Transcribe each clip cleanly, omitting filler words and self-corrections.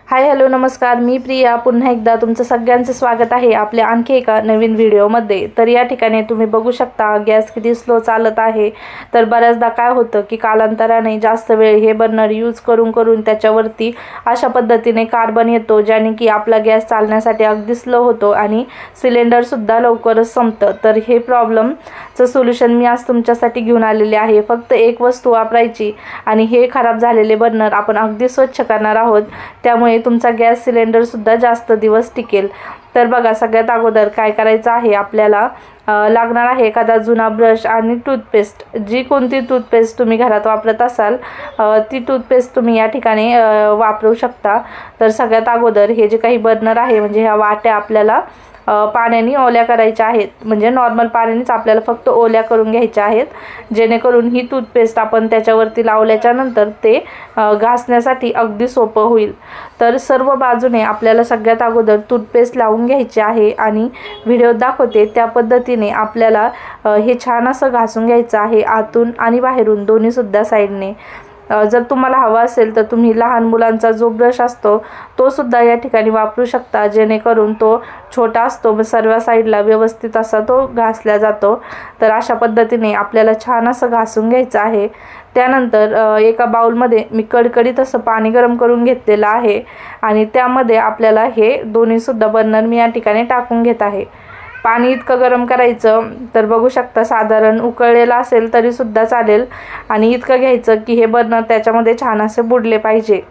Hi hello नमस्कार, मी प्रिया पुन्हा एकदा तुमचं सगळ्यांचं स्वागत आहे आपल्या आणखी एका नवीन व्हिडिओमध्ये। तर या ठिकाणी तुम्ही बघू शकता गॅस किती स्लो चालत आहे। तर बऱ्याचदा काय होतं की कालांतराने जास्त वेळ हे बर्नर यूज करून त्याच्यावरती अशा पद्धतीने कार्बन येतो, ज्याने की आपला गॅस चालण्यासाठी अगदी स्लो होतो आणि सिलेंडर सुद्धा लवकरच संपतं। तर हे प्रॉब्लेमचं सोल्युशन मी आज तुमच्यासाठी घेऊन आलेले आहे। फक्त एक वस्तू वापरायची आणि हे खराब झालेले बर्नर आपण अगदी स्वच्छ करणार आहोत, त्यामुळे तुमचा गॅस सिलेंडर सुद्धा जास्त दिवस टिकेल। तर बघा, सगळ्यात अगोदर काय करायचं आहे, आपल्याला लागणार आहे एखादा जुना ब्रश आणि टूथपेस्ट। जी कोणती टूथपेस्ट तुम्ही घरात वापरत असाल ती टूथपेस्ट तुम्ही या ठिकाणी वापरू शकता। तर सगळ्यात अगोदर हे जे काही बर्नर आहे म्हणजे ह्या वाट्या आपल्याला पाण्याने ओल्या करायच्या आहेत। म्हणजे नॉर्मल पाण्यानेच आपल्याला फक्त ओल्या करून घ्यायच्या आहेत, जेणेकरून ही टूथपेस्ट आपण त्याच्यावरती लावल्याच्या नंतर ते घासण्यासाठी अगदी सोपं होईल। तर सर्व बाजूने आपल्याला सगळ्यात अगोदर टूथपेस्ट लावून घ्यायची आहे आणि व्हिडिओ दाखवते त्या पद्धतीने आपल्याला हे छान असं घासून घ्यायचं आहे, आतून आणि बाहेरून दोन्ही सुद्धा साईडने। जर तुम्हाला हवा असेल तर तुम्ही लहान मुलांचा जो ब्रश असतो तो सुद्धा या ठिकाणी वापरू शकता, जेणेकरून तो छोटा असतो मग सर्व साईडला व्यवस्थित असा तो घासला जातो। तर अशा पद्धतीने आपल्याला छान असं घासून घ्यायचं आहे। त्यानंतर एका बाउलमध्ये मी कडकडीत असं पाणी गरम करून घेतलेलं आहे आणि त्यामध्ये आपल्याला हे दोन्ही सुद्धा बर्नर मी या ठिकाणी टाकून घेत आहे। पाणी इतकं गरम करायचं तर बघू शकता साधारण उकळलेलं असेल तरी सुद्धा चालेल, आणि इतकं घ्यायचं की हे बर्नर त्याच्यामध्ये छान असे बुडले पाहिजे।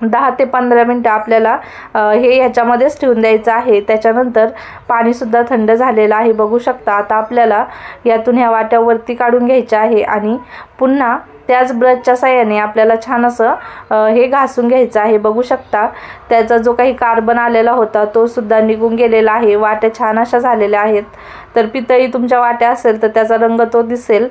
10 ते 15 मिनिटं आपल्याला हे ह्याच्यामध्येच ठेवून द्यायचं आहे। त्याच्यानंतर पाणीसुद्धा थंड झालेलं आहे, बघू शकता। आता आपल्याला यातून ह्या वाट्या वरती काढून घ्यायच्या आहे आणि पुन्हा त्याच ब्रशच्या साहाय्याने आपल्याला छान असं हे घासून घ्यायचं आहे। बघू शकता त्याचा जो काही कार्बन आलेला होता तो सुद्धा निघून गेलेला आहे। वाट्या छान अशा झालेल्या आहेत। तर पितळी तुमच्या वाट्या असेल तर त्याचा रंग तो दिसेल।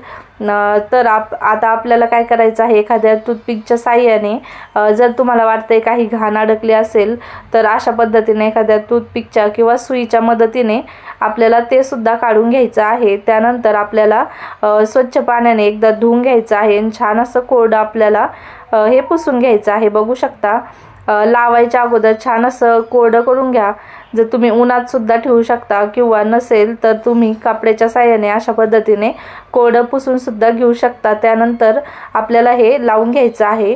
तर आता आपल्याला काय करायचं आहे, एखाद्या टूथपिकच्या साहाय्याने जर तुम्हाला वाटतंय काही घाण अडकली असेल तर अशा पद्धतीने एखाद्या टूथपिकच्या किंवा सुईच्या मदतीने आपल्याला ते सुद्धा काढून घ्यायचं आहे। त्यानंतर आपल्याला स्वच्छ पाण्याने एकदा धुवून घ्यायचं आहे आणि छान असं कोरडं आपल्याला हे पुसून घ्यायचं आहे। बघू शकता लावायच्या अगोदर छान असं कोरडं करून घ्या। जर तुम्ही उन्हात सुद्धा ठेवू शकता किंवा नसेल तर तुम्ही कापडाच्या साहाय्याने अशा पद्धतीने कोरडं पुसून सुद्धा घेऊ शकता। त्यानंतर आपल्याला हे लावून घ्यायचं आहे।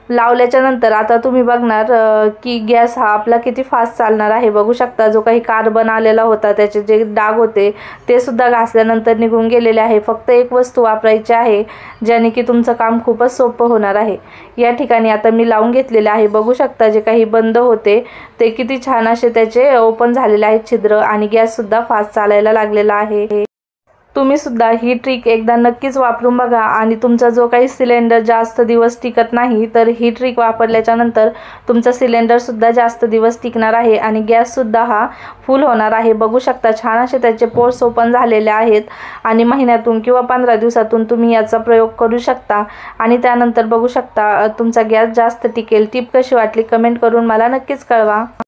लावल्याच्या नंतर आता तुम्ही बघणार की गॅस हा आपला किती फास्ट चालणार आहे। बघू शकता जो काही कार्बन आलेला होता त्याचे जे डाग होते ते सुद्धा घासल्यानंतर निघून गेलेले आहे। फक्त एक वस्तू वापरायची आहे, ज्याने की तुमचं काम खूपच सोपं होणार आहे। या ठिकाणी आता मी लावून घेतलेले आहे। बघू शकता जे काही बंद होते ते किती छान असे त्याचे ओपन झालेले आहेत छिद्र, आणि गॅस सुद्धा फास्ट चालायला लागलेला आहे। तुम्ही सुद्धा ही ट्रिक एकदा नक्कीच वापरून बघा, आणि तुमचा जो काही सिलेंडर जास्त दिवस टिकत नाही तर ही ट्रिक वापरल्याच्या नंतर तुमचा सिलेंडर सुद्धा जास्त दिवस टिकणार आहे आणि गॅस सुद्धा हा फुल होणार आहे। बघू शकता छान असे त्याचे पोर्स ओपन झालेले आहेत, आणि महिन्यातून किंवा 15 दिवसातून तुम्ही याचा प्रयोग करू शकता आणि त्यानंतर बघू शकता तुमचा गॅस जास्त टिकेल। टिप कशी वाटली कमेंट करून मला नक्कीच कळवा।